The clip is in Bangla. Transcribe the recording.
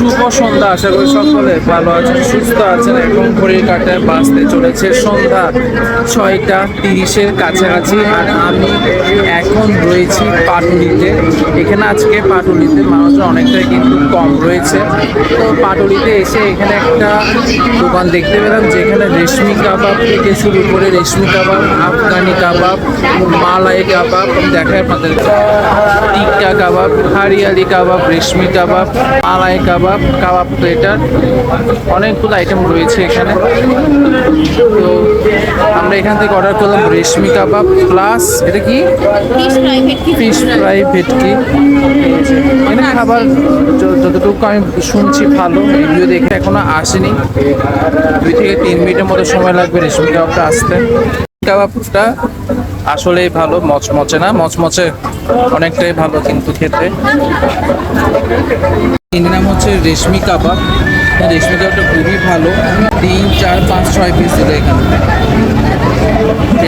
শুভ সন্ধ্যা। আশা করি সকলে ভালো আছেন, সুস্থ আছেন। এখন ঘড়ির কাঁটায় বাজতে চলেছে সন্ধ্যা 6:30-এর কাছাকাছি। আর আমি এখন রয়েছি পাটুলিতে। এখানে আজকে পাটুলিতে মানুষজন অনেকটাই কিন্তু কম রয়েছে। তো পাটুলিতে এসে এখানে একটা দোকান দেখতে পেলাম, যেখানে রেশমি কাবাব থেকে শুরু করে রেশমি কাবাব, আফগানি কাবাব, মালাই কাবাব দেখায় আপনাদের, টিক্কা কাবাব, হারিয়ালি কাবাব, রেশমি কাবাব, মালাই কাবাব, কাবাব প্লেটার, অনেকগুলো আইটেম রয়েছে এখানে। তো আমরা এখান থেকে অর্ডার করলাম রেশমি কাবাব প্লাস এটা কি ফিশ ফ্রাই ভেটকি। এখানে খাবার যতটুকু আমি শুনছি ভালো, রিভিউ দেখে এখনো আসেনি। 2 থেকে 3 মিনিটের মতো সময় লাগবে রেশমি কাবাবটা আসতে। কাবাবটা আসলেই ভালো, মচমচে না, মচমচে অনেকটাই ভালো কিন্তু খেতে। এর নাম হচ্ছে রেশমি কাবাব। রেশমি কাবাবটা খুবই ভালো। 3, 4, 5, 6 পিস ছিল এখানে।